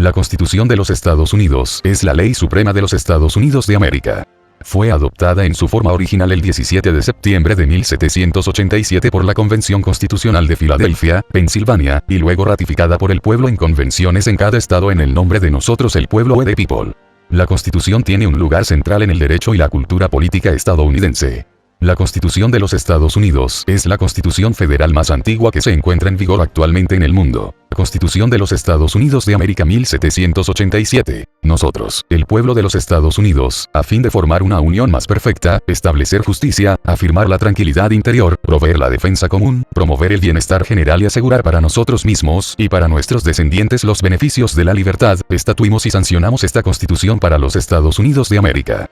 La Constitución de los Estados Unidos es la ley suprema de los Estados Unidos de América. Fue adoptada en su forma original el 17 de septiembre de 1787 por la Convención Constitucional de Filadelfia, Pensilvania, y luego ratificada por el pueblo en convenciones en cada estado en el nombre de nosotros el pueblo we the people. La Constitución tiene un lugar central en el derecho y la cultura política estadounidense. La Constitución de los Estados Unidos es la Constitución federal más antigua que se encuentra en vigor actualmente en el mundo. Constitución de los Estados Unidos de América 1787. Nosotros, el pueblo de los Estados Unidos, a fin de formar una unión más perfecta, establecer justicia, afirmar la tranquilidad interior, proveer la defensa común, promover el bienestar general y asegurar para nosotros mismos y para nuestros descendientes los beneficios de la libertad, estatuimos y sancionamos esta Constitución para los Estados Unidos de América.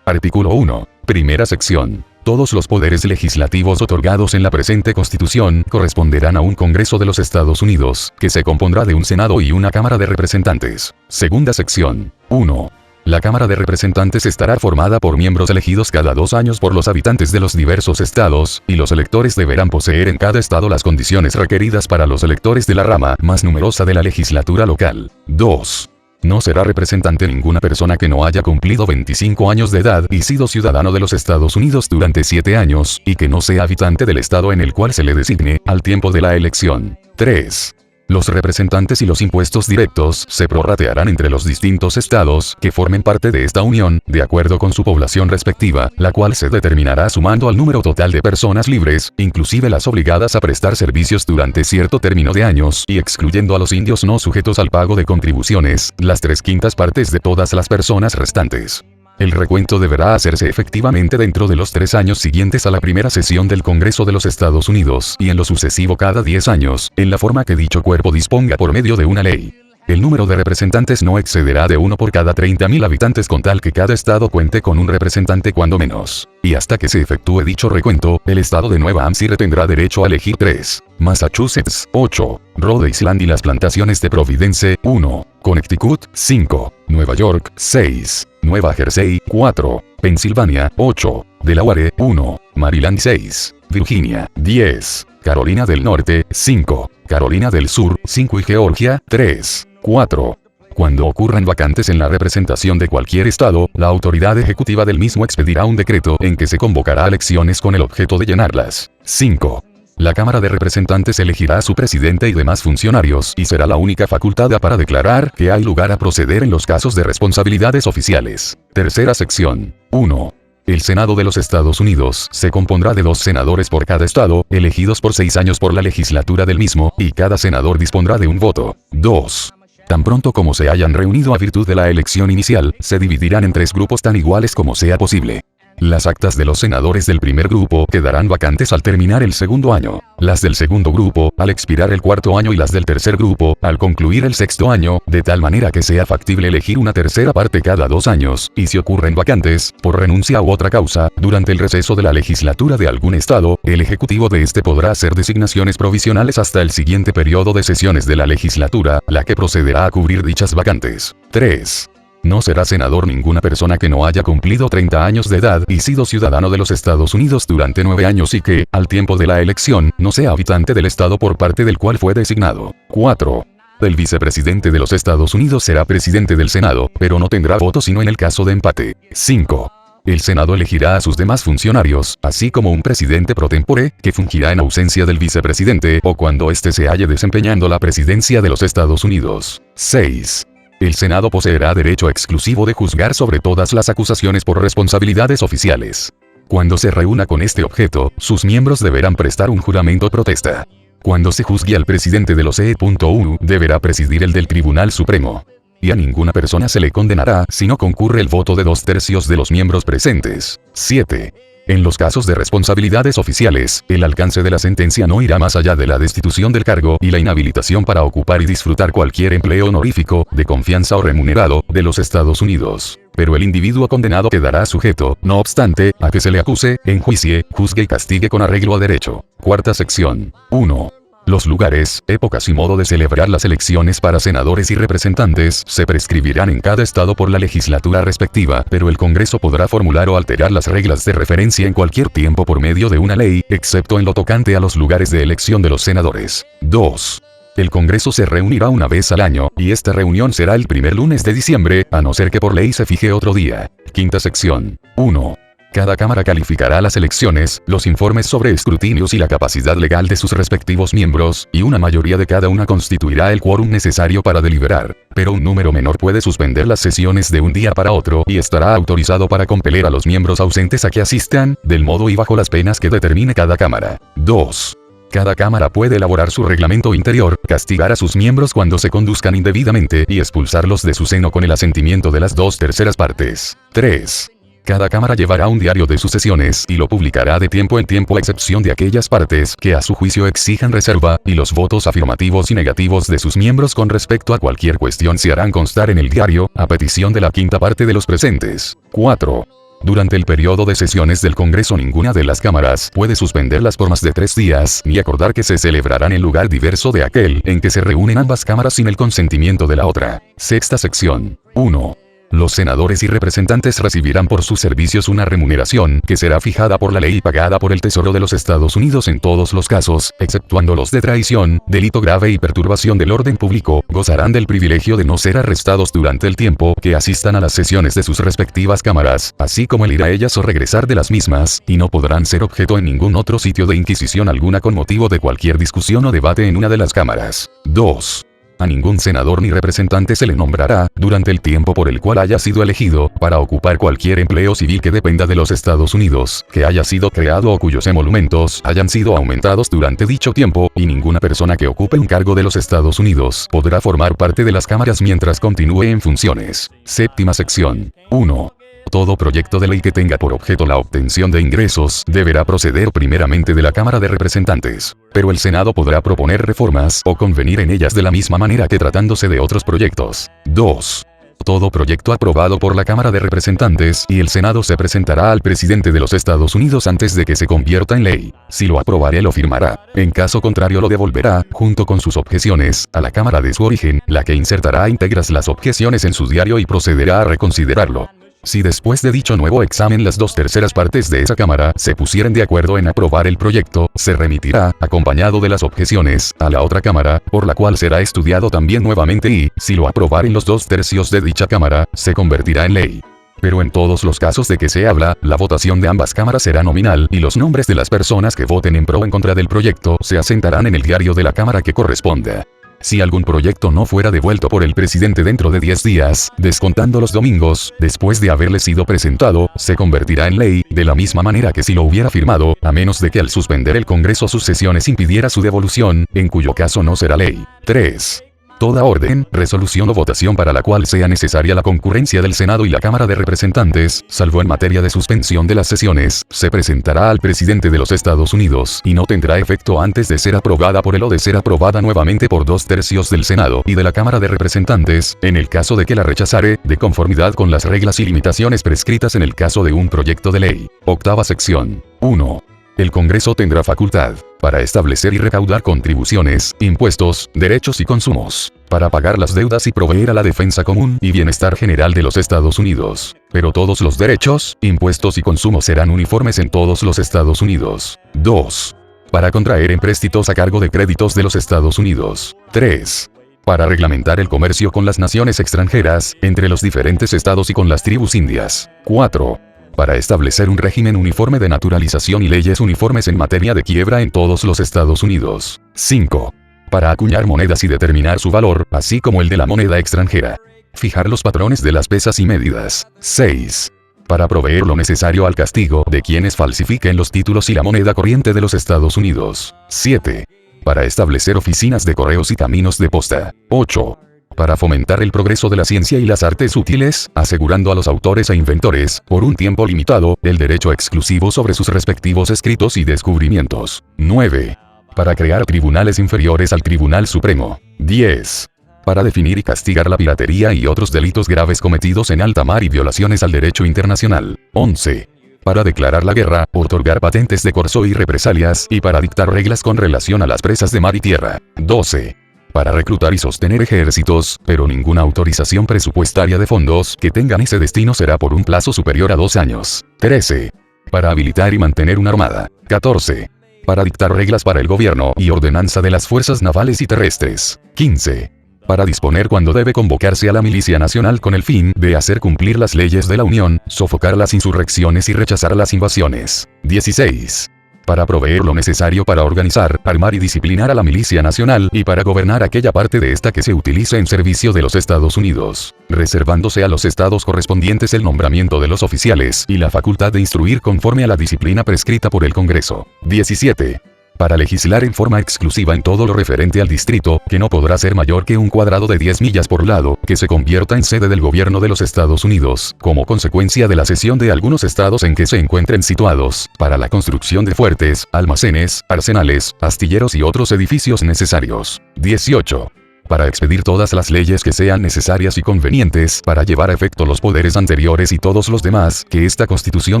Artículo 1. Primera sección. Todos los poderes legislativos otorgados en la presente Constitución corresponderán a un Congreso de los Estados Unidos, que se compondrá de un Senado y una Cámara de Representantes. Segunda sección. 1. La Cámara de Representantes estará formada por miembros elegidos cada 2 años por los habitantes de los diversos estados, y los electores deberán poseer en cada estado las condiciones requeridas para los electores de la rama más numerosa de la legislatura local. 2. No será representante ninguna persona que no haya cumplido 25 años de edad y sido ciudadano de los Estados Unidos durante 7 años, y que no sea habitante del estado en el cual se le designe, al tiempo de la elección. 3. Los representantes y los impuestos directos se prorratearán entre los distintos estados que formen parte de esta unión, de acuerdo con su población respectiva, la cual se determinará sumando al número total de personas libres, inclusive las obligadas a prestar servicios durante cierto término de años, y excluyendo a los indios no sujetos al pago de contribuciones, las 3/5 partes de todas las personas restantes. El recuento deberá hacerse efectivamente dentro de los 3 años siguientes a la primera sesión del Congreso de los Estados Unidos, y en lo sucesivo cada 10 años, en la forma que dicho cuerpo disponga por medio de una ley. El número de representantes no excederá de 1 por cada 30.000 habitantes con tal que cada estado cuente con un representante cuando menos. Y hasta que se efectúe dicho recuento, el estado de Nueva Hampshire tendrá derecho a elegir 3. Massachusetts, 8. Rhode Island y las plantaciones de Providence, 1. Connecticut, 5. Nueva York, 6. Nueva Jersey, 4. Pensilvania, 8. Delaware, 1. Maryland, 6. Virginia, 10. Carolina del Norte, 5. Carolina del Sur, 5 y Georgia, 3. 4. Cuando ocurran vacantes en la representación de cualquier estado, la autoridad ejecutiva del mismo expedirá un decreto en que se convocará elecciones con el objeto de llenarlas. 5. La Cámara de Representantes elegirá a su presidente y demás funcionarios y será la única facultada para declarar que hay lugar a proceder en los casos de responsabilidades oficiales. Tercera sección. 1. El Senado de los Estados Unidos se compondrá de 2 senadores por cada estado, elegidos por 6 años por la legislatura del mismo, y cada senador dispondrá de un voto. 2. Tan pronto como se hayan reunido a virtud de la elección inicial, se dividirán en 3 grupos tan iguales como sea posible. Las actas de los senadores del primer grupo quedarán vacantes al terminar el segundo año, las del segundo grupo al expirar el cuarto año y las del tercer grupo al concluir el sexto año, de tal manera que sea factible elegir una tercera parte cada 2 años, y si ocurren vacantes, por renuncia u otra causa, durante el receso de la legislatura de algún estado, el ejecutivo de este podrá hacer designaciones provisionales hasta el siguiente periodo de sesiones de la legislatura, la que procederá a cubrir dichas vacantes. 3. No será senador ninguna persona que no haya cumplido 30 años de edad y sido ciudadano de los Estados Unidos durante 9 años y que, al tiempo de la elección, no sea habitante del estado por parte del cual fue designado. 4. El vicepresidente de los Estados Unidos será presidente del Senado, pero no tendrá voto sino en el caso de empate. 5. El Senado elegirá a sus demás funcionarios, así como un presidente pro tempore, que fungirá en ausencia del vicepresidente o cuando éste se halle desempeñando la presidencia de los Estados Unidos. 6. El Senado poseerá derecho exclusivo de juzgar sobre todas las acusaciones por responsabilidades oficiales. Cuando se reúna con este objeto, sus miembros deberán prestar un juramento protesta. Cuando se juzgue al presidente de los E.U, deberá presidir el del Tribunal Supremo. Y a ninguna persona se le condenará si no concurre el voto de 2/3 de los miembros presentes. 7. En los casos de responsabilidades oficiales, el alcance de la sentencia no irá más allá de la destitución del cargo y la inhabilitación para ocupar y disfrutar cualquier empleo honorífico, de confianza o remunerado, de los Estados Unidos. Pero el individuo condenado quedará sujeto, no obstante, a que se le acuse, enjuicie, juzgue y castigue con arreglo a derecho. Cuarta sección. 1. Los lugares, épocas y modo de celebrar las elecciones para senadores y representantes se prescribirán en cada estado por la legislatura respectiva, pero el Congreso podrá formular o alterar las reglas de referencia en cualquier tiempo por medio de una ley, excepto en lo tocante a los lugares de elección de los senadores. 2. El Congreso se reunirá una vez al año, y esta reunión será el primer lunes de diciembre, a no ser que por ley se fije otro día. Quinta sección. 1. Cada Cámara calificará las elecciones, los informes sobre escrutinios y la capacidad legal de sus respectivos miembros, y una mayoría de cada una constituirá el quórum necesario para deliberar, pero un número menor puede suspender las sesiones de un día para otro y estará autorizado para compeler a los miembros ausentes a que asistan, del modo y bajo las penas que determine cada Cámara. 2. Cada Cámara puede elaborar su reglamento interior, castigar a sus miembros cuando se conduzcan indebidamente y expulsarlos de su seno con el asentimiento de las 2/3 partes. 3. Cada Cámara llevará un diario de sus sesiones y lo publicará de tiempo en tiempo a excepción de aquellas partes que a su juicio exijan reserva, y los votos afirmativos y negativos de sus miembros con respecto a cualquier cuestión se harán constar en el diario, a petición de la quinta parte de los presentes. 4. Durante el periodo de sesiones del Congreso ninguna de las cámaras puede suspenderlas por más de 3 días, ni acordar que se celebrarán en lugar diverso de aquel en que se reúnen ambas cámaras sin el consentimiento de la otra. Sexta sección. 1. Los senadores y representantes recibirán por sus servicios una remuneración que será fijada por la ley y pagada por el Tesoro de los Estados Unidos en todos los casos, exceptuando los de traición, delito grave y perturbación del orden público. Gozarán del privilegio de no ser arrestados durante el tiempo que asistan a las sesiones de sus respectivas cámaras, así como el ir a ellas o regresar de las mismas, y no podrán ser objeto en ningún otro sitio de inquisición alguna con motivo de cualquier discusión o debate en una de las cámaras. 2. A ningún senador ni representante se le nombrará, durante el tiempo por el cual haya sido elegido, para ocupar cualquier empleo civil que dependa de los Estados Unidos, que haya sido creado o cuyos emolumentos hayan sido aumentados durante dicho tiempo, y ninguna persona que ocupe un cargo de los Estados Unidos podrá formar parte de las cámaras mientras continúe en funciones. Séptima sección. 1. Todo proyecto de ley que tenga por objeto la obtención de ingresos deberá proceder primeramente de la Cámara de Representantes, pero el Senado podrá proponer reformas o convenir en ellas de la misma manera que tratándose de otros proyectos. 2. Todo proyecto aprobado por la Cámara de Representantes y el Senado se presentará al presidente de los Estados Unidos antes de que se convierta en ley. Si lo aprobare lo firmará. En caso contrario lo devolverá, junto con sus objeciones, a la Cámara de su origen, la que insertará íntegras las objeciones en su diario y procederá a reconsiderarlo. Si después de dicho nuevo examen las 2/3 partes de esa Cámara se pusieren de acuerdo en aprobar el proyecto, se remitirá, acompañado de las objeciones, a la otra Cámara, por la cual será estudiado también nuevamente y, si lo aprobaren los 2/3 de dicha Cámara, se convertirá en ley. Pero en todos los casos de que se habla, la votación de ambas cámaras será nominal y los nombres de las personas que voten en pro o en contra del proyecto se asentarán en el diario de la Cámara que corresponda. Si algún proyecto no fuera devuelto por el presidente dentro de 10 días, descontando los domingos, después de haberle sido presentado, se convertirá en ley, de la misma manera que si lo hubiera firmado, a menos de que al suspender el Congreso sus sesiones impidiera su devolución, en cuyo caso no será ley. 3. Toda orden, resolución o votación para la cual sea necesaria la concurrencia del Senado y la Cámara de Representantes, salvo en materia de suspensión de las sesiones, se presentará al presidente de los Estados Unidos y no tendrá efecto antes de ser aprobada por él o de ser aprobada nuevamente por 2/3 del Senado y de la Cámara de Representantes, en el caso de que la rechazare, de conformidad con las reglas y limitaciones prescritas en el caso de un proyecto de ley. Octava sección. 1. El Congreso tendrá facultad para establecer y recaudar contribuciones, impuestos, derechos y consumos, para pagar las deudas y proveer a la defensa común y bienestar general de los Estados Unidos. Pero todos los derechos, impuestos y consumos serán uniformes en todos los Estados Unidos. 2. Para contraer empréstitos a cargo de créditos de los Estados Unidos. 3. Para reglamentar el comercio con las naciones extranjeras, entre los diferentes estados y con las tribus indias. 4. Para establecer un régimen uniforme de naturalización y leyes uniformes en materia de quiebra en todos los Estados Unidos. 5. Para acuñar monedas y determinar su valor, así como el de la moneda extranjera. Fijar los patrones de las pesas y medidas. 6. Para proveer lo necesario al castigo de quienes falsifiquen los títulos y la moneda corriente de los Estados Unidos. 7. Para establecer oficinas de correos y caminos de posta. 8. Para fomentar el progreso de la ciencia y las artes útiles, asegurando a los autores e inventores, por un tiempo limitado, el derecho exclusivo sobre sus respectivos escritos y descubrimientos. 9. Para crear tribunales inferiores al Tribunal Supremo. 10. Para definir y castigar la piratería y otros delitos graves cometidos en alta mar y violaciones al derecho internacional. 11. Para declarar la guerra, otorgar patentes de corso y represalias, y para dictar reglas con relación a las presas de mar y tierra. 12. Para reclutar y sostener ejércitos, pero ninguna autorización presupuestaria de fondos que tengan ese destino será por un plazo superior a 2 años. 13. Para habilitar y mantener una armada. 14. Para dictar reglas para el gobierno y ordenanza de las fuerzas navales y terrestres. 15. Para disponer cuándo debe convocarse a la milicia nacional con el fin de hacer cumplir las leyes de la Unión, sofocar las insurrecciones y rechazar las invasiones. 16. Para proveer lo necesario para organizar, armar y disciplinar a la milicia nacional y para gobernar aquella parte de esta que se utilice en servicio de los Estados Unidos, reservándose a los estados correspondientes el nombramiento de los oficiales y la facultad de instruir conforme a la disciplina prescrita por el Congreso. 17. Para legislar en forma exclusiva en todo lo referente al distrito, que no podrá ser mayor que un cuadrado de 10 millas por lado, que se convierta en sede del gobierno de los Estados Unidos, como consecuencia de la cesión de algunos estados en que se encuentren situados, para la construcción de fuertes, almacenes, arsenales, astilleros y otros edificios necesarios. 18. Para expedir todas las leyes que sean necesarias y convenientes para llevar a efecto los poderes anteriores y todos los demás que esta Constitución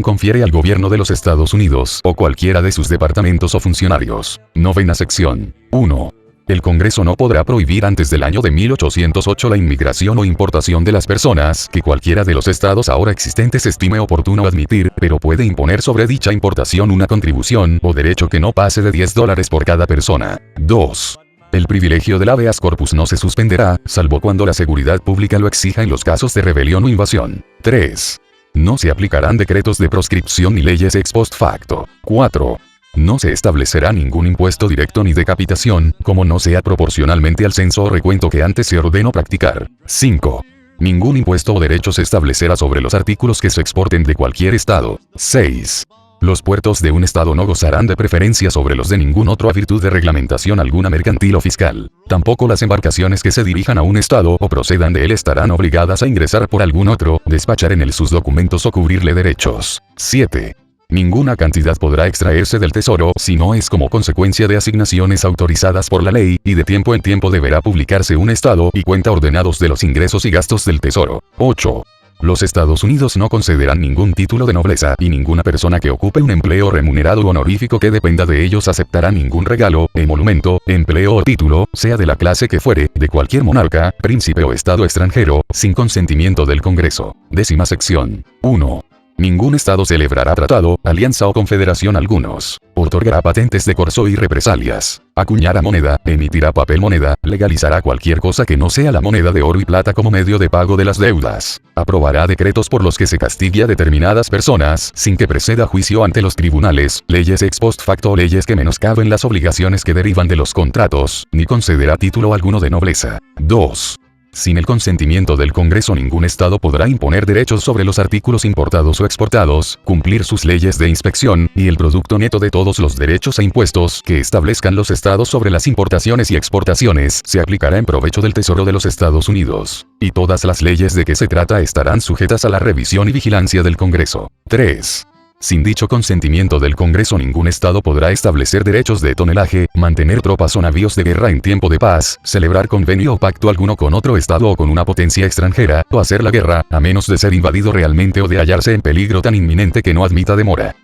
confiere al gobierno de los Estados Unidos o cualquiera de sus departamentos o funcionarios. Novena sección. 1. El Congreso no podrá prohibir antes del año de 1808 la inmigración o importación de las personas que cualquiera de los estados ahora existentes estime oportuno admitir, pero puede imponer sobre dicha importación una contribución o derecho que no pase de $10 por cada persona. 2. El privilegio del habeas corpus no se suspenderá, salvo cuando la seguridad pública lo exija en los casos de rebelión o invasión. 3. No se aplicarán decretos de proscripción ni leyes ex post facto. 4. No se establecerá ningún impuesto directo ni de capitación, como no sea proporcionalmente al censo o recuento que antes se ordenó practicar. 5. Ningún impuesto o derecho se establecerá sobre los artículos que se exporten de cualquier estado. 6. Los puertos de un estado no gozarán de preferencia sobre los de ningún otro a virtud de reglamentación alguna mercantil o fiscal. Tampoco las embarcaciones que se dirijan a un estado o procedan de él estarán obligadas a ingresar por algún otro, despachar en él sus documentos o cubrirle derechos. 7. Ninguna cantidad podrá extraerse del tesoro si no es como consecuencia de asignaciones autorizadas por la ley, y de tiempo en tiempo deberá publicarse un estado y cuenta ordenados de los ingresos y gastos del tesoro. 8. Los Estados Unidos no concederán ningún título de nobleza y ninguna persona que ocupe un empleo remunerado o honorífico que dependa de ellos aceptará ningún regalo, emolumento, empleo o título, sea de la clase que fuere, de cualquier monarca, príncipe o estado extranjero, sin consentimiento del Congreso. Décima sección. 1. Ningún estado celebrará tratado, alianza o confederación algunos. Otorgará patentes de corso y represalias. Acuñará moneda, emitirá papel moneda, legalizará cualquier cosa que no sea la moneda de oro y plata como medio de pago de las deudas. Aprobará decretos por los que se castigue a determinadas personas, sin que preceda juicio ante los tribunales, leyes ex post facto o leyes que menoscaben las obligaciones que derivan de los contratos, ni concederá título alguno de nobleza. 2. Sin el consentimiento del Congreso ningún estado podrá imponer derechos sobre los artículos importados o exportados, cumplir sus leyes de inspección, y el producto neto de todos los derechos e impuestos que establezcan los estados sobre las importaciones y exportaciones se aplicará en provecho del Tesoro de los Estados Unidos. Y todas las leyes de que se trata estarán sujetas a la revisión y vigilancia del Congreso. 3. Sin dicho consentimiento del Congreso ningún estado podrá establecer derechos de tonelaje, mantener tropas o navíos de guerra en tiempo de paz, celebrar convenio o pacto alguno con otro estado o con una potencia extranjera, o hacer la guerra, a menos de ser invadido realmente o de hallarse en peligro tan inminente que no admita demora.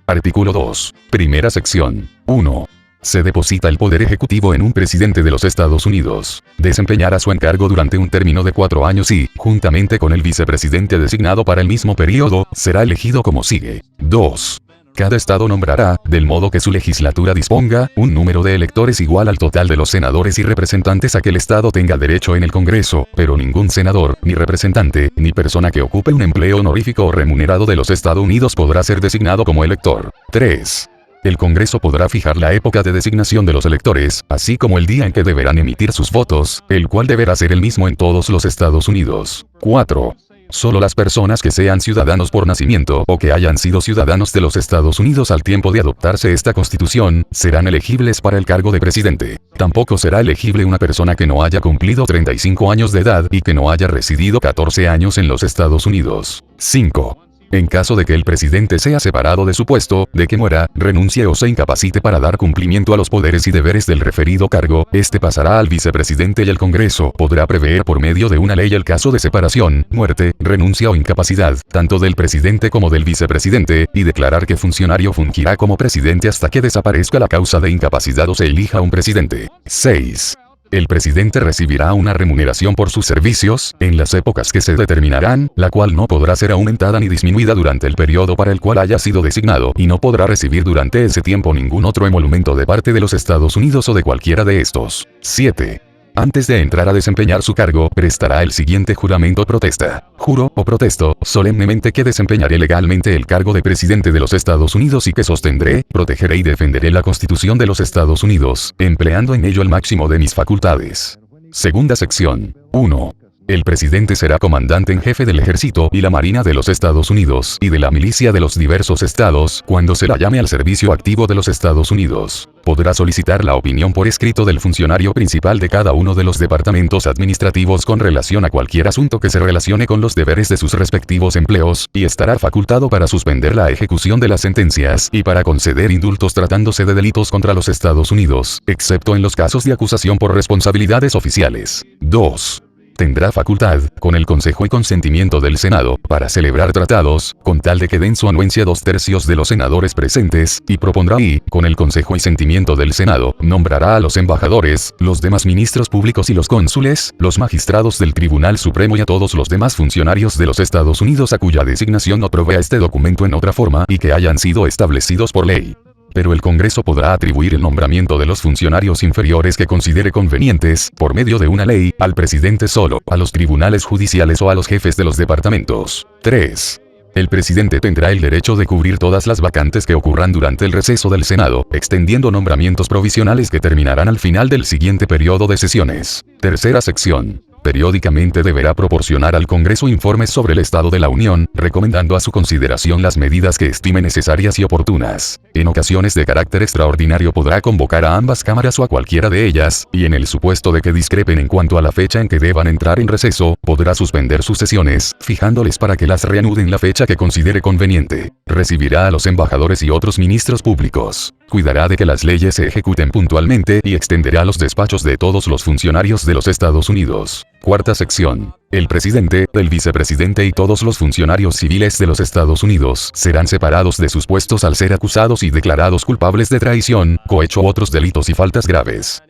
Artículo 2. Primera sección. 1. Se deposita el poder ejecutivo en un presidente de los Estados Unidos. Desempeñará su encargo durante un término de 4 años y, juntamente con el vicepresidente designado para el mismo periodo, será elegido como sigue. 2. Cada estado nombrará, del modo que su legislatura disponga, un número de electores igual al total de los senadores y representantes a que el estado tenga derecho en el Congreso, pero ningún senador, ni representante, ni persona que ocupe un empleo honorífico o remunerado de los Estados Unidos podrá ser designado como elector. 3. El Congreso podrá fijar la época de designación de los electores, así como el día en que deberán emitir sus votos, el cual deberá ser el mismo en todos los Estados Unidos. 4. Solo las personas que sean ciudadanos por nacimiento o que hayan sido ciudadanos de los Estados Unidos al tiempo de adoptarse esta Constitución, serán elegibles para el cargo de presidente. Tampoco será elegible una persona que no haya cumplido 35 años de edad y que no haya residido 14 años en los Estados Unidos. 5. En caso de que el presidente sea separado de su puesto, de que muera, renuncie o se incapacite para dar cumplimiento a los poderes y deberes del referido cargo, este pasará al vicepresidente y el Congreso podrá prever por medio de una ley el caso de separación, muerte, renuncia o incapacidad, tanto del presidente como del vicepresidente, y declarar que funcionario fungirá como presidente hasta que desaparezca la causa de incapacidad o se elija un presidente. 6. El presidente recibirá una remuneración por sus servicios, en las épocas que se determinarán, la cual no podrá ser aumentada ni disminuida durante el periodo para el cual haya sido designado, y no podrá recibir durante ese tiempo ningún otro emolumento de parte de los Estados Unidos o de cualquiera de estos. 7. Antes de entrar a desempeñar su cargo, prestará el siguiente juramento o protesta. Juro, o protesto, solemnemente que desempeñaré legalmente el cargo de presidente de los Estados Unidos y que sostendré, protegeré y defenderé la Constitución de los Estados Unidos, empleando en ello el máximo de mis facultades. Segunda sección. 1. El presidente será comandante en jefe del ejército y la marina de los Estados Unidos y de la milicia de los diversos estados cuando se la llame al servicio activo de los Estados Unidos. Podrá solicitar la opinión por escrito del funcionario principal de cada uno de los departamentos administrativos con relación a cualquier asunto que se relacione con los deberes de sus respectivos empleos, y estará facultado para suspender la ejecución de las sentencias y para conceder indultos tratándose de delitos contra los Estados Unidos, excepto en los casos de acusación por responsabilidades oficiales. 2. Tendrá facultad, con el consejo y consentimiento del Senado, para celebrar tratados, con tal de que den su anuencia 2/3 de los senadores presentes, y propondrá y, con el consejo y sentimiento del Senado, nombrará a los embajadores, los demás ministros públicos y los cónsules, los magistrados del Tribunal Supremo y a todos los demás funcionarios de los Estados Unidos a cuya designación no provea este documento en otra forma y que hayan sido establecidos por ley. Pero el Congreso podrá atribuir el nombramiento de los funcionarios inferiores que considere convenientes, por medio de una ley, al presidente solo, a los tribunales judiciales o a los jefes de los departamentos. 3. El presidente tendrá el derecho de cubrir todas las vacantes que ocurran durante el receso del Senado, extendiendo nombramientos provisionales que terminarán al final del siguiente periodo de sesiones. Tercera sección. Periódicamente deberá proporcionar al Congreso informes sobre el estado de la Unión, recomendando a su consideración las medidas que estime necesarias y oportunas. En ocasiones de carácter extraordinario podrá convocar a ambas cámaras o a cualquiera de ellas, y en el supuesto de que discrepen en cuanto a la fecha en que deban entrar en receso, podrá suspender sus sesiones, fijándoles para que las reanuden la fecha que considere conveniente. Recibirá a los embajadores y otros ministros públicos. Cuidará de que las leyes se ejecuten puntualmente y extenderá los despachos de todos los funcionarios de los Estados Unidos. Cuarta sección. El presidente, el vicepresidente y todos los funcionarios civiles de los Estados Unidos serán separados de sus puestos al ser acusados y declarados culpables de traición, cohecho u otros delitos y faltas graves.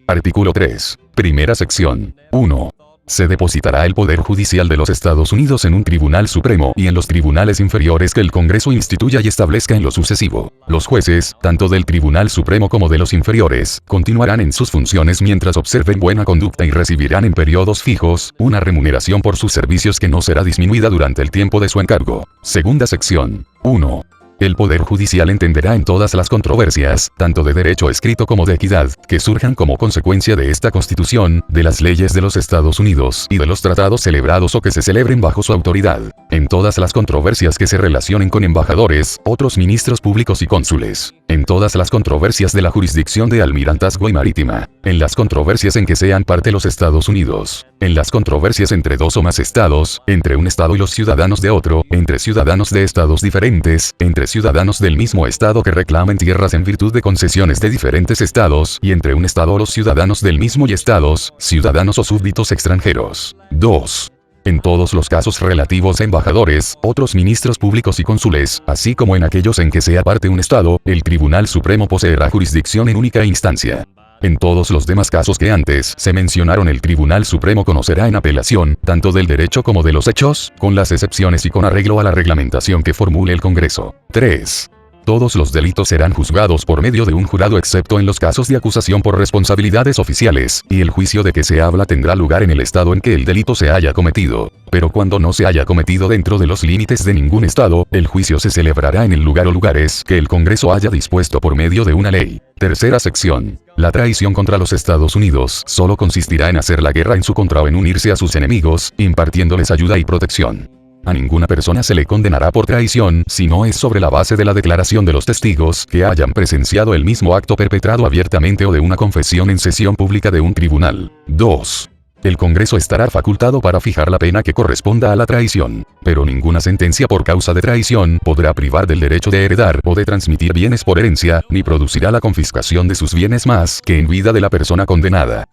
Artículo 3. Primera sección. 1. Se depositará el Poder Judicial de los Estados Unidos en un Tribunal Supremo y en los tribunales inferiores que el Congreso instituya y establezca en lo sucesivo. Los jueces, tanto del Tribunal Supremo como de los inferiores, continuarán en sus funciones mientras observen buena conducta y recibirán en periodos fijos, una remuneración por sus servicios que no será disminuida durante el tiempo de su encargo. Segunda sección. 1. El Poder Judicial entenderá en todas las controversias, tanto de derecho escrito como de equidad, que surjan como consecuencia de esta Constitución, de las leyes de los Estados Unidos y de los tratados celebrados o que se celebren bajo su autoridad. En todas las controversias que se relacionen con embajadores, otros ministros públicos y cónsules. En todas las controversias de la jurisdicción de almirantazgo y marítima. En las controversias en que sean parte los Estados Unidos. En las controversias entre dos o más estados, entre un estado y los ciudadanos de otro, entre ciudadanos de estados diferentes, entre ciudadanos del mismo estado que reclamen tierras en virtud de concesiones de diferentes estados, y entre un estado o los ciudadanos del mismo y estados, ciudadanos o súbditos extranjeros. 2. En todos los casos relativos a embajadores, otros ministros públicos y cónsules, así como en aquellos en que sea parte un estado, el Tribunal Supremo poseerá jurisdicción en única instancia. En todos los demás casos que antes se mencionaron, el Tribunal Supremo conocerá en apelación, tanto del derecho como de los hechos, con las excepciones y con arreglo a la reglamentación que formule el Congreso. 3. Todos los delitos serán juzgados por medio de un jurado excepto en los casos de acusación por responsabilidades oficiales, y el juicio de que se habla tendrá lugar en el estado en que el delito se haya cometido. Pero cuando no se haya cometido dentro de los límites de ningún estado, el juicio se celebrará en el lugar o lugares que el Congreso haya dispuesto por medio de una ley. Tercera sección. La traición contra los Estados Unidos solo consistirá en hacer la guerra en su contra o en unirse a sus enemigos, impartiéndoles ayuda y protección. A ninguna persona se le condenará por traición si no es sobre la base de la declaración de los testigos que hayan presenciado el mismo acto perpetrado abiertamente o de una confesión en sesión pública de un tribunal. 2. El Congreso estará facultado para fijar la pena que corresponda a la traición, pero ninguna sentencia por causa de traición podrá privar del derecho de heredar o de transmitir bienes por herencia, ni producirá la confiscación de sus bienes más que en vida de la persona condenada.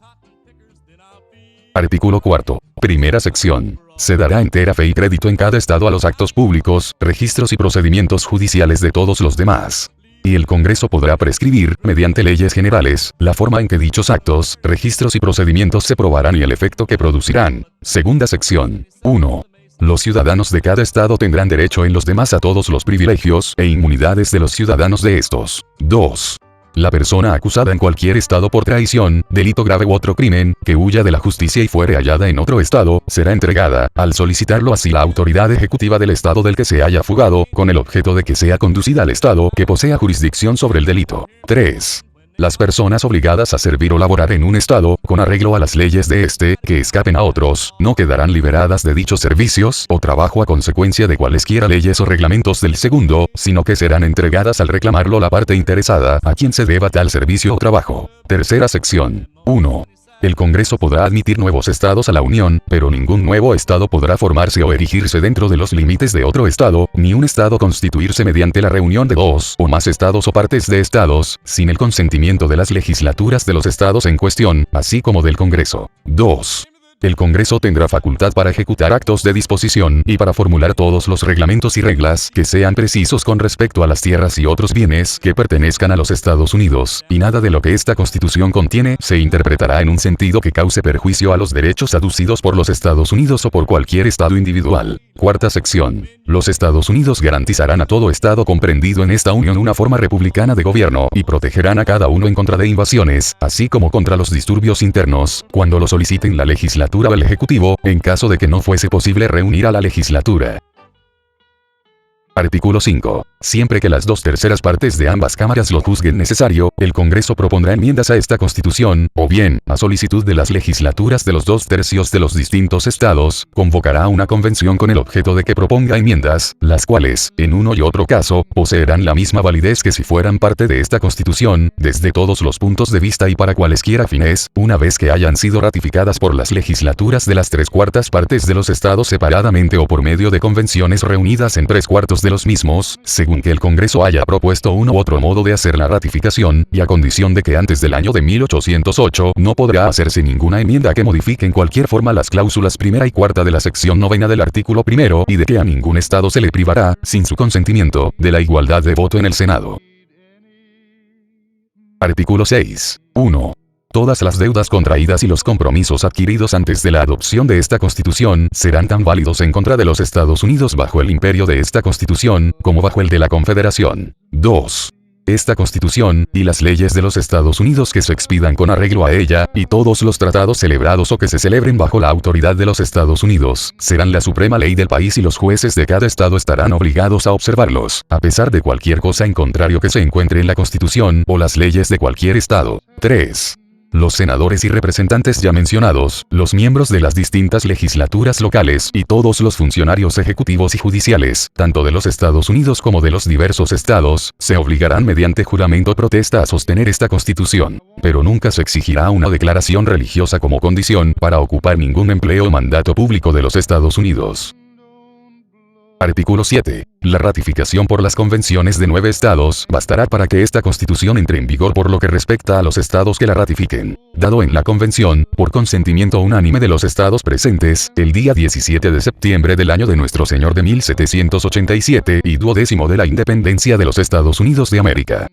Artículo 4. Primera sección. Se dará entera fe y crédito en cada estado a los actos públicos, registros y procedimientos judiciales de todos los demás. Y el Congreso podrá prescribir, mediante leyes generales, la forma en que dichos actos, registros y procedimientos se probarán y el efecto que producirán. Segunda sección. 1. Los ciudadanos de cada estado tendrán derecho en los demás a todos los privilegios e inmunidades de los ciudadanos de estos. 2. La persona acusada en cualquier estado por traición, delito grave u otro crimen, que huya de la justicia y fuere hallada en otro estado, será entregada, al solicitarlo así la autoridad ejecutiva del estado del que se haya fugado, con el objeto de que sea conducida al estado que posea jurisdicción sobre el delito. 3. Las personas obligadas a servir o laborar en un estado, con arreglo a las leyes de este, que escapen a otros, no quedarán liberadas de dichos servicios o trabajo a consecuencia de cualesquiera leyes o reglamentos del segundo, sino que serán entregadas al reclamarlo la parte interesada a quien se deba tal servicio o trabajo. Tercera sección. 1. El Congreso podrá admitir nuevos estados a la Unión, pero ningún nuevo estado podrá formarse o erigirse dentro de los límites de otro estado, ni un estado constituirse mediante la reunión de dos o más estados o partes de estados, sin el consentimiento de las legislaturas de los estados en cuestión, así como del Congreso. 2. El Congreso tendrá facultad para ejecutar actos de disposición y para formular todos los reglamentos y reglas que sean precisos con respecto a las tierras y otros bienes que pertenezcan a los Estados Unidos, y nada de lo que esta Constitución contiene se interpretará en un sentido que cause perjuicio a los derechos aducidos por los Estados Unidos o por cualquier estado individual. Cuarta sección. Los Estados Unidos garantizarán a todo estado comprendido en esta unión una forma republicana de gobierno y protegerán a cada uno en contra de invasiones, así como contra los disturbios internos, cuando lo soliciten la legislatura o el Ejecutivo, en caso de que no fuese posible reunir a la legislatura. Artículo 5. Siempre que las 2/3 partes de ambas cámaras lo juzguen necesario, el Congreso propondrá enmiendas a esta Constitución, o bien, a solicitud de las legislaturas de los 2/3 de los distintos estados, convocará una convención con el objeto de que proponga enmiendas, las cuales, en uno y otro caso, poseerán la misma validez que si fueran parte de esta Constitución, desde todos los puntos de vista y para cualesquiera fines, una vez que hayan sido ratificadas por las legislaturas de las 3/4 partes de los estados separadamente o por medio de convenciones reunidas en 3/4 de los mismos, según que el Congreso haya propuesto uno u otro modo de hacer la ratificación, y a condición de que antes del año de 1808 no podrá hacerse ninguna enmienda que modifique en cualquier forma las cláusulas primera y cuarta de la sección 9 del artículo 1, y de que a ningún estado se le privará, sin su consentimiento, de la igualdad de voto en el Senado. Artículo 6. 1. Todas las deudas contraídas y los compromisos adquiridos antes de la adopción de esta Constitución serán tan válidos en contra de los Estados Unidos bajo el imperio de esta Constitución, como bajo el de la Confederación. 2. Esta Constitución, y las leyes de los Estados Unidos que se expidan con arreglo a ella, y todos los tratados celebrados o que se celebren bajo la autoridad de los Estados Unidos, serán la suprema ley del país y los jueces de cada estado estarán obligados a observarlos, a pesar de cualquier cosa en contrario que se encuentre en la Constitución o las leyes de cualquier estado. 3. Los senadores y representantes ya mencionados, los miembros de las distintas legislaturas locales y todos los funcionarios ejecutivos y judiciales, tanto de los Estados Unidos como de los diversos estados, se obligarán mediante juramento o protesta a sostener esta Constitución. Pero nunca se exigirá una declaración religiosa como condición para ocupar ningún empleo o mandato público de los Estados Unidos. Artículo 7. La ratificación por las convenciones de 9 estados bastará para que esta Constitución entre en vigor por lo que respecta a los estados que la ratifiquen, dado en la convención, por consentimiento unánime de los estados presentes, el día 17 de septiembre del año de nuestro Señor de 1787 y 12º de la independencia de los Estados Unidos de América.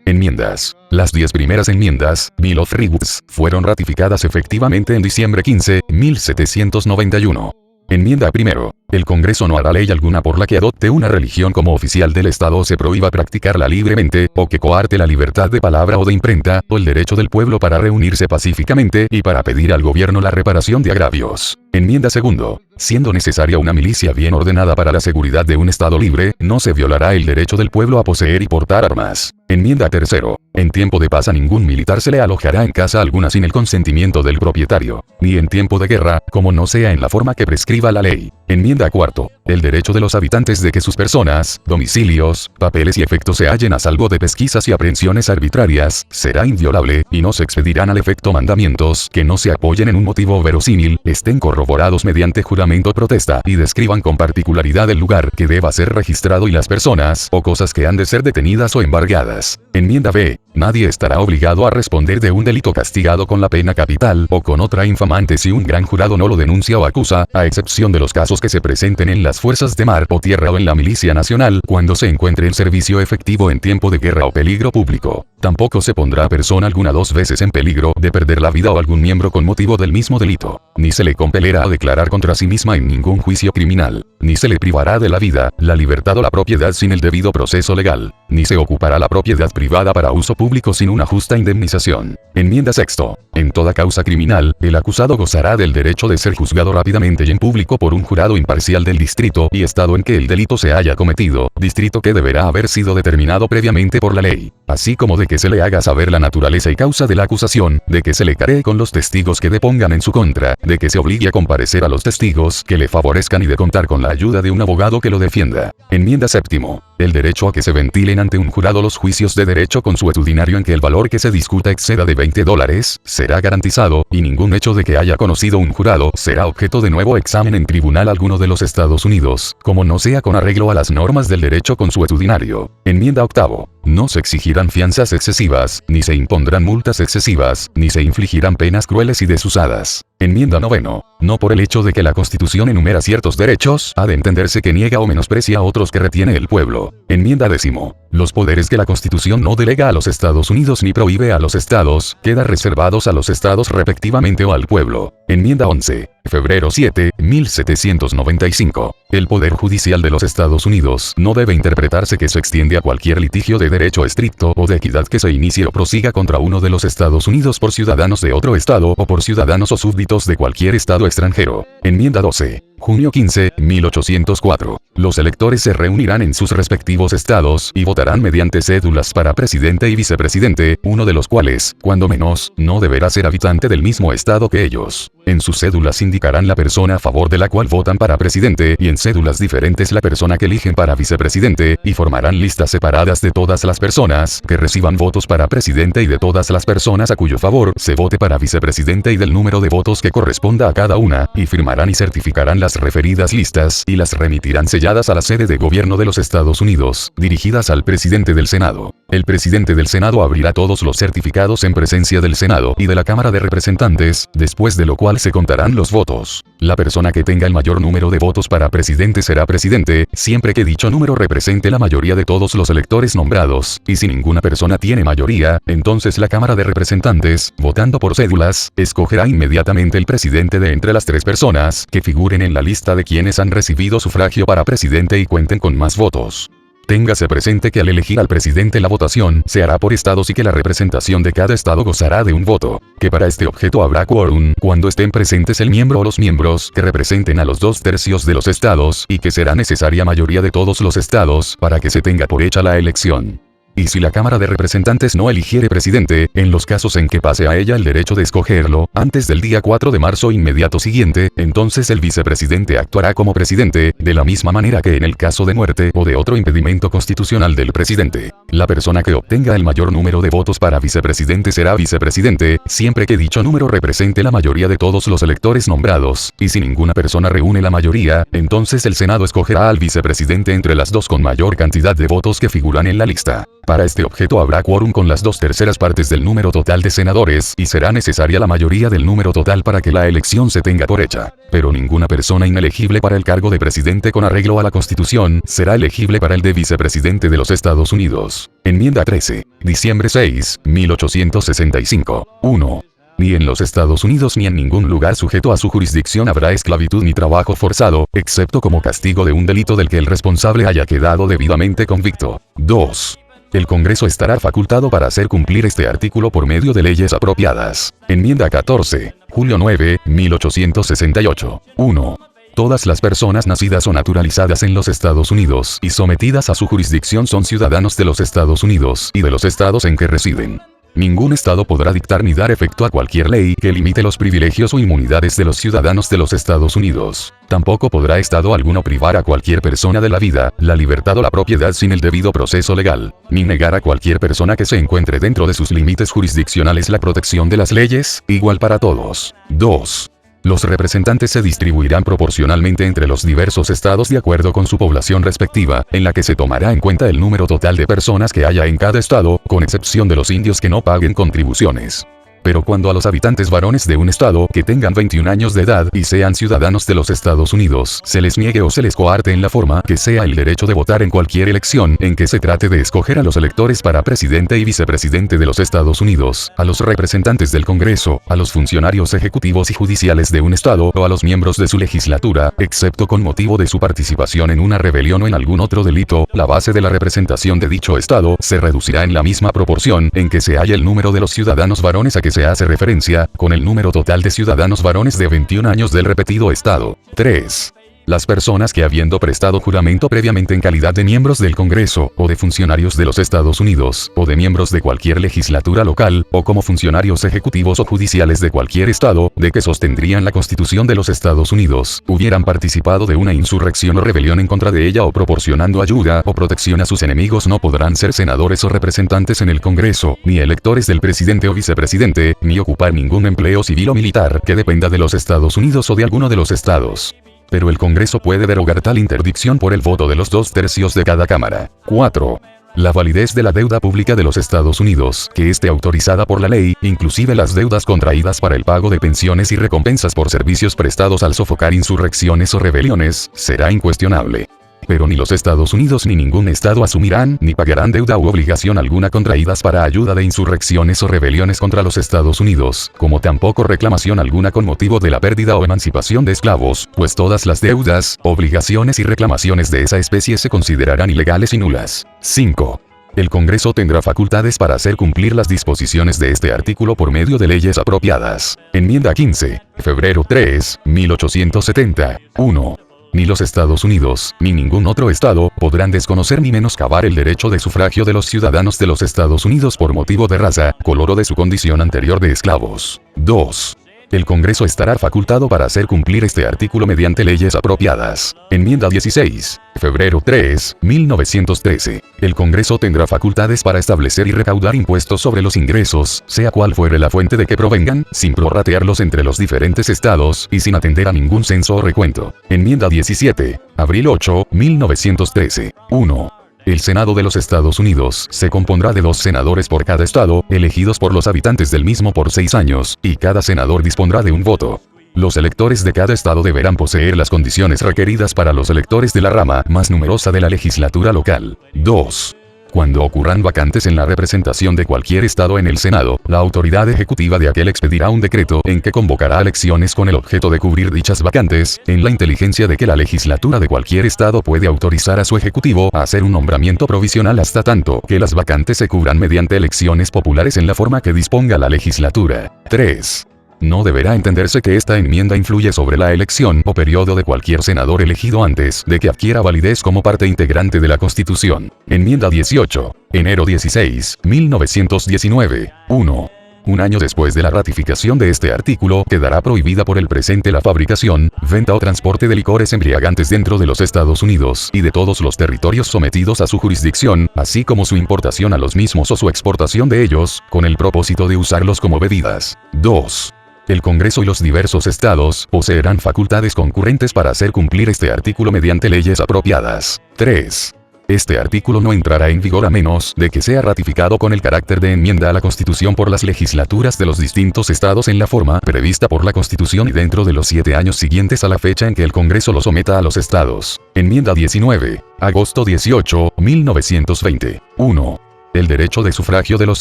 Enmiendas. Las 10 primeras enmiendas, Bill of Rights, fueron ratificadas efectivamente en diciembre 15, 1791. Enmienda primero. El Congreso no hará ley alguna por la que adopte una religión como oficial del Estado o se prohíba practicarla libremente, o que coarte la libertad de palabra o de imprenta, o el derecho del pueblo para reunirse pacíficamente y para pedir al gobierno la reparación de agravios. Enmienda segundo. Siendo necesaria una milicia bien ordenada para la seguridad de un Estado libre, no se violará el derecho del pueblo a poseer y portar armas. Enmienda tercero. En tiempo de paz a ningún militar se le alojará en casa alguna sin el consentimiento del propietario, ni en tiempo de guerra, como no sea en la forma que prescriba la ley. Enmienda cuarto. El derecho de los habitantes de que sus personas, domicilios, papeles y efectos se hallen a salvo de pesquisas y aprehensiones arbitrarias, será inviolable, y no se expedirán al efecto mandamientos que no se apoyen en un motivo verosímil, estén corroborados mediante juramento o protesta, y describan con particularidad el lugar que deba ser registrado y las personas o cosas que han de ser detenidas o embargadas. Enmienda B. Nadie estará obligado a responder de un delito castigado con la pena capital o con otra infamante si un gran jurado no lo denuncia o acusa, a excepción de los casos que se presenten en las fuerzas de mar o tierra o en la Milicia Nacional cuando se encuentre en servicio efectivo en tiempo de guerra o peligro público. Tampoco se pondrá a persona alguna 2 veces en peligro de perder la vida o algún miembro con motivo del mismo delito. Ni se le compelerá a declarar contra sí misma en ningún juicio criminal. Ni se le privará de la vida, la libertad o la propiedad sin el debido proceso legal. Ni se ocupará la propiedad privada para uso público sin una justa indemnización. Enmienda sexto. En toda causa criminal, el acusado gozará del derecho de ser juzgado rápidamente y en público por un jurado imparcial del distrito y estado en que el delito se haya cometido, distrito que deberá haber sido determinado previamente por la ley, así como de que se le haga saber la naturaleza y causa de la acusación, de que se le caree con los testigos que depongan en su contra, de que se obligue a comparecer a los testigos que le favorezcan y de contar con la ayuda de un abogado que lo defienda. Enmienda séptimo. El derecho a que se ventilen ante un jurado los juicios de derecho consuetudinario en que el valor que se discuta exceda de $20 será garantizado, y ningún hecho de que haya conocido un jurado será objeto de nuevo examen en tribunal alguno de los Estados Unidos, como no sea con arreglo a las normas del derecho consuetudinario. Enmienda octavo. No se exigirán fianzas excesivas, ni se impondrán multas excesivas, ni se infligirán penas crueles y desusadas. Enmienda noveno. No por el hecho de que la Constitución enumera ciertos derechos, ha de entenderse que niega o menosprecia a otros que retiene el pueblo. Enmienda décimo. Los poderes que la Constitución no delega a los Estados Unidos ni prohíbe a los Estados, quedan reservados a los Estados respectivamente o al pueblo. Enmienda 11. Febrero 7, 1795. El Poder Judicial de los Estados Unidos no debe interpretarse que se extiende a cualquier litigio de derecho estricto o de equidad que se inicie o prosiga contra uno de los Estados Unidos por ciudadanos de otro estado o por ciudadanos o súbditos de cualquier estado extranjero. Enmienda 12. Junio 15, 1804. Los electores se reunirán en sus respectivos estados y votarán mediante cédulas para presidente y vicepresidente, uno de los cuales, cuando menos, no deberá ser habitante del mismo estado que ellos. En sus cédulas indicarán la persona a favor de la cual votan para presidente y en cédulas diferentes la persona que eligen para vicepresidente, y formarán listas separadas de todas las personas que reciban votos para presidente y de todas las personas a cuyo favor se vote para vicepresidente y del número de votos que corresponda a cada una, y firmarán y certificarán las referidas listas y las remitirán selladas a la sede de gobierno de los Estados Unidos, dirigidas al presidente del Senado. El presidente del Senado abrirá todos los certificados en presencia del Senado y de la Cámara de Representantes, después de lo cual se contarán los votos. La persona que tenga el mayor número de votos para presidente será presidente, siempre que dicho número represente la mayoría de todos los electores nombrados, y si ninguna persona tiene mayoría, entonces la Cámara de Representantes, votando por cédulas, escogerá inmediatamente el presidente de entre las 3 personas que figuren en la lista de quienes han recibido sufragio para presidente y cuenten con más votos. Téngase presente que al elegir al presidente la votación se hará por estados y que la representación de cada estado gozará de un voto, que para este objeto habrá quórum cuando estén presentes el miembro o los miembros que representen a los 2/3 de los estados y que será necesaria mayoría de todos los estados para que se tenga por hecha la elección. Y si la Cámara de Representantes no eligiere presidente, en los casos en que pase a ella el derecho de escogerlo, antes del día 4 de marzo inmediato siguiente, entonces el vicepresidente actuará como presidente, de la misma manera que en el caso de muerte o de otro impedimento constitucional del presidente. La persona que obtenga el mayor número de votos para vicepresidente será vicepresidente, siempre que dicho número represente la mayoría de todos los electores nombrados, y si ninguna persona reúne la mayoría, entonces el Senado escogerá al vicepresidente entre las 2 con mayor cantidad de votos que figuran en la lista. Para este objeto habrá quórum con las 2/3 partes del número total de senadores y será necesaria la mayoría del número total para que la elección se tenga por hecha. Pero ninguna persona inelegible para el cargo de presidente con arreglo a la Constitución será elegible para el de vicepresidente de los Estados Unidos. Enmienda 13. Diciembre 6, 1865. 1. Ni en los Estados Unidos ni en ningún lugar sujeto a su jurisdicción habrá esclavitud ni trabajo forzado, excepto como castigo de un delito del que el responsable haya quedado debidamente convicto. 2. El Congreso estará facultado para hacer cumplir este artículo por medio de leyes apropiadas. Enmienda 14. Julio 9, 1868. 1. Todas las personas nacidas o naturalizadas en los Estados Unidos y sometidas a su jurisdicción son ciudadanos de los Estados Unidos y de los estados en que residen. Ningún estado podrá dictar ni dar efecto a cualquier ley que limite los privilegios o inmunidades de los ciudadanos de los Estados Unidos. Tampoco podrá estado alguno privar a cualquier persona de la vida, la libertad o la propiedad sin el debido proceso legal, ni negar a cualquier persona que se encuentre dentro de sus límites jurisdiccionales la protección de las leyes, igual para todos. 2. Los representantes se distribuirán proporcionalmente entre los diversos estados de acuerdo con su población respectiva, en la que se tomará en cuenta el número total de personas que haya en cada estado, con excepción de los indios que no paguen contribuciones. Pero cuando a los habitantes varones de un estado que tengan 21 años de edad y sean ciudadanos de los Estados Unidos, se les niegue o se les coarte en la forma que sea el derecho de votar en cualquier elección en que se trate de escoger a los electores para presidente y vicepresidente de los Estados Unidos, a los representantes del Congreso, a los funcionarios ejecutivos y judiciales de un estado o a los miembros de su legislatura, excepto con motivo de su participación en una rebelión o en algún otro delito, la base de la representación de dicho estado se reducirá en la misma proporción en que se halla el número de los ciudadanos varones a que se hace referencia, con el número total de ciudadanos varones de 21 años del repetido estado. 3. Las personas que habiendo prestado juramento previamente en calidad de miembros del Congreso, o de funcionarios de los Estados Unidos, o de miembros de cualquier legislatura local, o como funcionarios ejecutivos o judiciales de cualquier estado, de que sostendrían la Constitución de los Estados Unidos, hubieran participado de una insurrección o rebelión en contra de ella o proporcionando ayuda o protección a sus enemigos no podrán ser senadores o representantes en el Congreso, ni electores del presidente o vicepresidente, ni ocupar ningún empleo civil o militar que dependa de los Estados Unidos o de alguno de los estados. Pero el Congreso puede derogar tal interdicción por el voto de los 2/3 de cada cámara. 4. La validez de la deuda pública de los Estados Unidos, que esté autorizada por la ley, inclusive las deudas contraídas para el pago de pensiones y recompensas por servicios prestados al sofocar insurrecciones o rebeliones, será incuestionable. Pero ni los Estados Unidos ni ningún estado asumirán ni pagarán deuda u obligación alguna contraídas para ayuda de insurrecciones o rebeliones contra los Estados Unidos, como tampoco reclamación alguna con motivo de la pérdida o emancipación de esclavos, pues todas las deudas, obligaciones y reclamaciones de esa especie se considerarán ilegales y nulas. 5. El Congreso tendrá facultades para hacer cumplir las disposiciones de este artículo por medio de leyes apropiadas. Enmienda 15, febrero 3, 1870. 1. Ni los Estados Unidos, ni ningún otro estado, podrán desconocer ni menoscabar el derecho de sufragio de los ciudadanos de los Estados Unidos por motivo de raza, color o de su condición anterior de esclavos. 2. El Congreso estará facultado para hacer cumplir este artículo mediante leyes apropiadas. Enmienda 16, febrero 3, 1913. El Congreso tendrá facultades para establecer y recaudar impuestos sobre los ingresos, sea cual fuere la fuente de que provengan, sin prorratearlos entre los diferentes estados y sin atender a ningún censo o recuento. Enmienda 17, abril 8, 1913. 1. El Senado de los Estados Unidos se compondrá de 2 senadores por cada estado, elegidos por los habitantes del mismo por 6 años, y cada senador dispondrá de un voto. Los electores de cada estado deberán poseer las condiciones requeridas para los electores de la rama más numerosa de la legislatura local. 2. Cuando ocurran vacantes en la representación de cualquier estado en el Senado, la autoridad ejecutiva de aquel expedirá un decreto en que convocará elecciones con el objeto de cubrir dichas vacantes, en la inteligencia de que la legislatura de cualquier estado puede autorizar a su ejecutivo a hacer un nombramiento provisional hasta tanto que las vacantes se cubran mediante elecciones populares en la forma que disponga la legislatura. 3. No deberá entenderse que esta enmienda influye sobre la elección o periodo de cualquier senador elegido antes de que adquiera validez como parte integrante de la Constitución. Enmienda 18, enero 16, 1919. 1. Un año después de la ratificación de este artículo, quedará prohibida por el presente la fabricación, venta o transporte de licores embriagantes dentro de los Estados Unidos y de todos los territorios sometidos a su jurisdicción, así como su importación a los mismos o su exportación de ellos, con el propósito de usarlos como bebidas. 2. El Congreso y los diversos estados poseerán facultades concurrentes para hacer cumplir este artículo mediante leyes apropiadas. 3. Este artículo no entrará en vigor a menos de que sea ratificado con el carácter de enmienda a la Constitución por las legislaturas de los distintos estados en la forma prevista por la Constitución y dentro de los 7 años siguientes a la fecha en que el Congreso lo someta a los estados. Enmienda 19, agosto 18, 1920. 1. El derecho de sufragio de los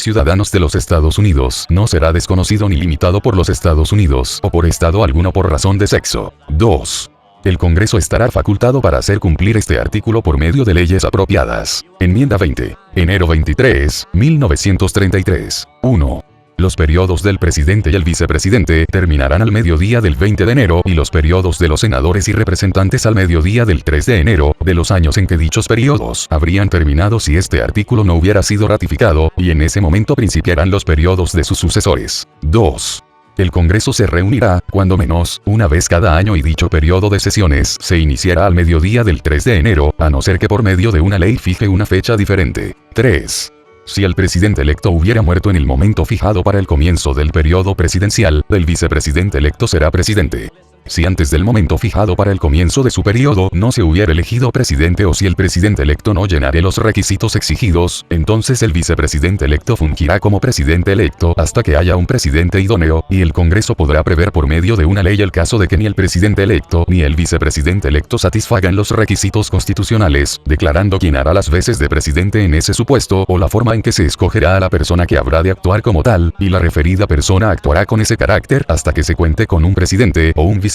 ciudadanos de los Estados Unidos no será desconocido ni limitado por los Estados Unidos o por estado alguno por razón de sexo. 2. El Congreso estará facultado para hacer cumplir este artículo por medio de leyes apropiadas. Enmienda 20, enero 23, 1933. 1. Los periodos del presidente y el vicepresidente terminarán al mediodía del 20 de enero y los periodos de los senadores y representantes al mediodía del 3 de enero, de los años en que dichos periodos habrían terminado si este artículo no hubiera sido ratificado, y en ese momento principiarán los periodos de sus sucesores. 2. El Congreso se reunirá, cuando menos, una vez cada año y dicho periodo de sesiones se iniciará al mediodía del 3 de enero, a no ser que por medio de una ley fije una fecha diferente. 3. Si el presidente electo hubiera muerto en el momento fijado para el comienzo del periodo presidencial, el vicepresidente electo será presidente. Si antes del momento fijado para el comienzo de su periodo no se hubiera elegido presidente o si el presidente electo no llenare los requisitos exigidos, entonces el vicepresidente electo fungirá como presidente electo hasta que haya un presidente idóneo, y el Congreso podrá prever por medio de una ley el caso de que ni el presidente electo ni el vicepresidente electo satisfagan los requisitos constitucionales, declarando quién hará las veces de presidente en ese supuesto o la forma en que se escogerá a la persona que habrá de actuar como tal, y la referida persona actuará con ese carácter hasta que se cuente con un presidente o un vicepresidente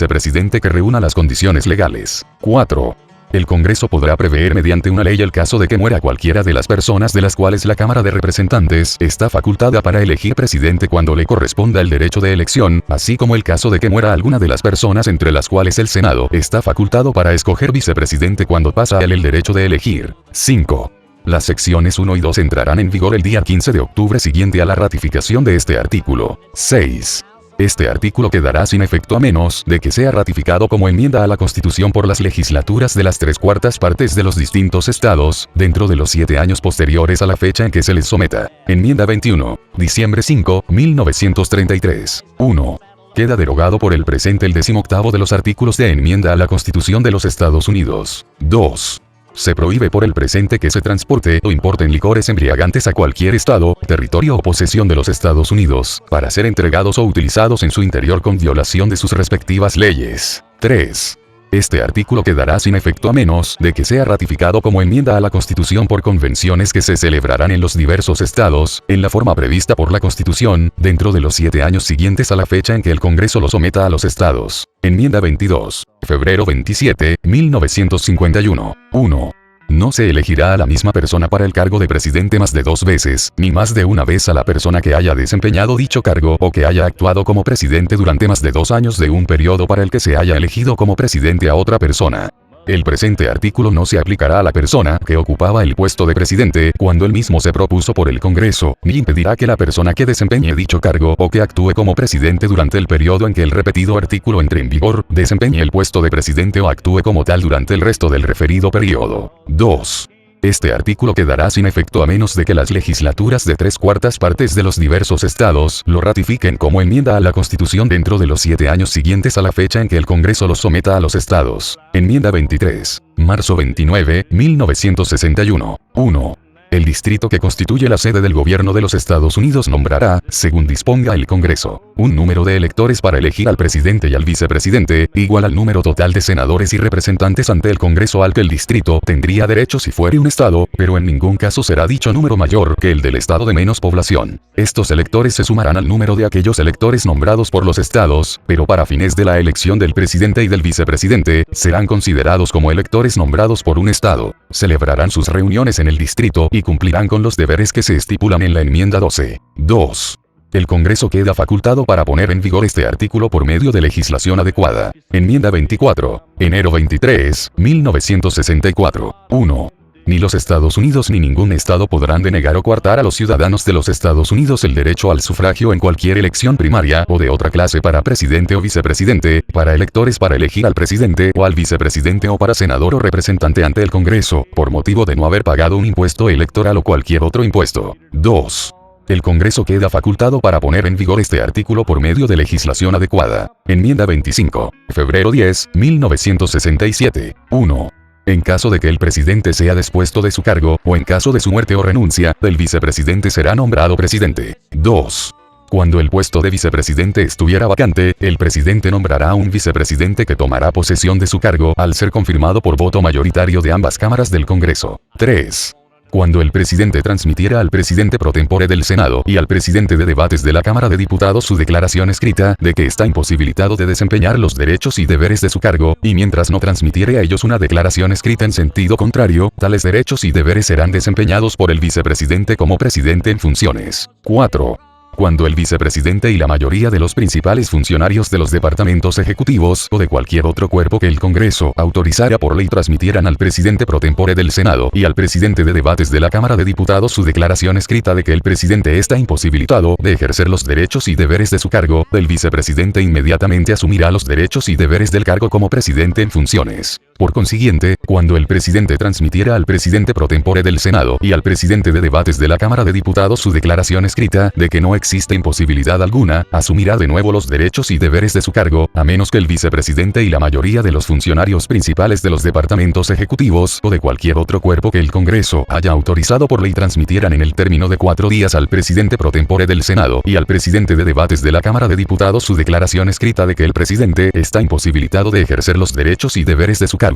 que reúna las condiciones legales. 4. El Congreso podrá prever mediante una ley el caso de que muera cualquiera de las personas de las cuales la Cámara de Representantes está facultada para elegir presidente cuando le corresponda el derecho de elección, así como el caso de que muera alguna de las personas entre las cuales el Senado está facultado para escoger vicepresidente cuando pasa a él el derecho de elegir. 5. Las secciones 1 y 2 entrarán en vigor el día 15 de octubre siguiente a la ratificación de este artículo. 6. Este artículo quedará sin efecto a menos de que sea ratificado como enmienda a la Constitución por las legislaturas de las 3/4 partes de los distintos estados, dentro de los 7 años posteriores a la fecha en que se les someta. Enmienda 21. Diciembre 5, 1933. 1. Queda derogado por el presente el 18º de los artículos de enmienda a la Constitución de los Estados Unidos. 2. Se prohíbe por el presente que se transporte o importen licores embriagantes a cualquier estado, territorio o posesión de los Estados Unidos, para ser entregados o utilizados en su interior con violación de sus respectivas leyes. 3. Este artículo quedará sin efecto a menos de que sea ratificado como enmienda a la Constitución por convenciones que se celebrarán en los diversos estados, en la forma prevista por la Constitución, dentro de los 7 años siguientes a la fecha en que el Congreso lo someta a los estados. Enmienda 22. Febrero 27, 1951. 1. No se elegirá a la misma persona para el cargo de presidente más de 2 veces, ni más de una vez a la persona que haya desempeñado dicho cargo o que haya actuado como presidente durante más de 2 años de un periodo para el que se haya elegido como presidente a otra persona. El presente artículo no se aplicará a la persona que ocupaba el puesto de presidente cuando el mismo se propuso por el Congreso, ni impedirá que la persona que desempeñe dicho cargo o que actúe como presidente durante el periodo en que el repetido artículo entre en vigor, desempeñe el puesto de presidente o actúe como tal durante el resto del referido periodo. 2. Este artículo quedará sin efecto a menos de que las legislaturas de 3/4 partes de los diversos estados lo ratifiquen como enmienda a la Constitución dentro de los 7 años siguientes a la fecha en que el Congreso lo someta a los estados. Enmienda 23. Marzo 29, 1961. 1. El distrito que constituye la sede del gobierno de los Estados Unidos nombrará, según disponga el Congreso, un número de electores para elegir al presidente y al vicepresidente, igual al número total de senadores y representantes ante el Congreso al que el distrito tendría derecho si fuere un estado, pero en ningún caso será dicho número mayor que el del estado de menos población. Estos electores se sumarán al número de aquellos electores nombrados por los estados, pero para fines de la elección del presidente y del vicepresidente, serán considerados como electores nombrados por un estado. Celebrarán sus reuniones en el distrito y cumplirán con los deberes que se estipulan en la enmienda 12. 2. El Congreso queda facultado para poner en vigor este artículo por medio de legislación adecuada. Enmienda 24. Enero 23, 1964. 1. Ni los Estados Unidos ni ningún estado podrán denegar o coartar a los ciudadanos de los Estados Unidos el derecho al sufragio en cualquier elección primaria o de otra clase para presidente o vicepresidente, para electores para elegir al presidente o al vicepresidente o para senador o representante ante el Congreso, por motivo de no haber pagado un impuesto electoral o cualquier otro impuesto. 2. El Congreso queda facultado para poner en vigor este artículo por medio de legislación adecuada. Enmienda 25. Febrero 10, 1967. 1. En caso de que el presidente sea despuesto de su cargo, o en caso de su muerte o renuncia, el vicepresidente será nombrado presidente. 2. Cuando el puesto de vicepresidente estuviera vacante, el presidente nombrará a un vicepresidente que tomará posesión de su cargo al ser confirmado por voto mayoritario de ambas cámaras del Congreso. 3. Cuando el presidente transmitiera al presidente pro tempore del Senado y al presidente de debates de la Cámara de Diputados su declaración escrita de que está imposibilitado de desempeñar los derechos y deberes de su cargo, y mientras no transmitiere a ellos una declaración escrita en sentido contrario, tales derechos y deberes serán desempeñados por el vicepresidente como presidente en funciones. 4. Cuando el vicepresidente y la mayoría de los principales funcionarios de los departamentos ejecutivos o de cualquier otro cuerpo que el Congreso autorizara por ley transmitieran al presidente pro tempore del Senado y al presidente de debates de la Cámara de Diputados su declaración escrita de que el presidente está imposibilitado de ejercer los derechos y deberes de su cargo, el vicepresidente inmediatamente asumirá los derechos y deberes del cargo como presidente en funciones. Por consiguiente, cuando el presidente transmitiera al presidente pro tempore del Senado y al presidente de debates de la Cámara de Diputados su declaración escrita de que no existe imposibilidad alguna, asumirá de nuevo los derechos y deberes de su cargo, a menos que el vicepresidente y la mayoría de los funcionarios principales de los departamentos ejecutivos o de cualquier otro cuerpo que el Congreso haya autorizado por ley transmitieran en el término de 4 días al presidente pro tempore del Senado y al presidente de debates de la Cámara de Diputados su declaración escrita de que el presidente está imposibilitado de ejercer los derechos y deberes de su cargo.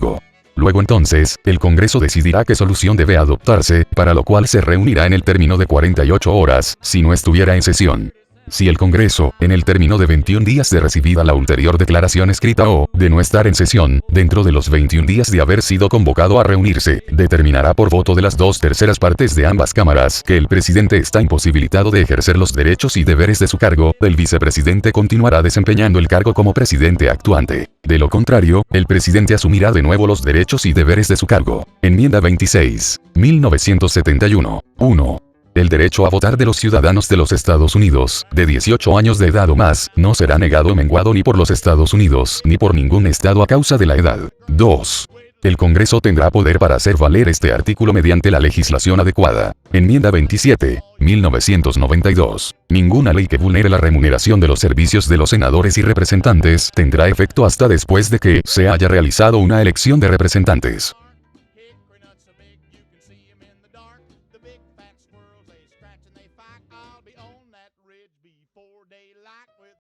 Luego entonces, el Congreso decidirá qué solución debe adoptarse, para lo cual se reunirá en el término de 48 horas, si no estuviera en sesión. Si el Congreso, en el término de 21 días de recibida la ulterior declaración escrita o, de no estar en sesión, dentro de los 21 días de haber sido convocado a reunirse, determinará por voto de las 2/3 partes de ambas cámaras que el presidente está imposibilitado de ejercer los derechos y deberes de su cargo, el vicepresidente continuará desempeñando el cargo como presidente actuante. De lo contrario, el presidente asumirá de nuevo los derechos y deberes de su cargo. Enmienda 26. 1971. 1. El derecho a votar de los ciudadanos de los Estados Unidos, de 18 años de edad o más, no será negado o menguado ni por los Estados Unidos ni por ningún estado a causa de la edad. 2. El Congreso tendrá poder para hacer valer este artículo mediante la legislación adecuada. Enmienda 27. 1992. Ninguna ley que vulnere la remuneración de los servicios de los senadores y representantes tendrá efecto hasta después de que se haya realizado una elección de representantes.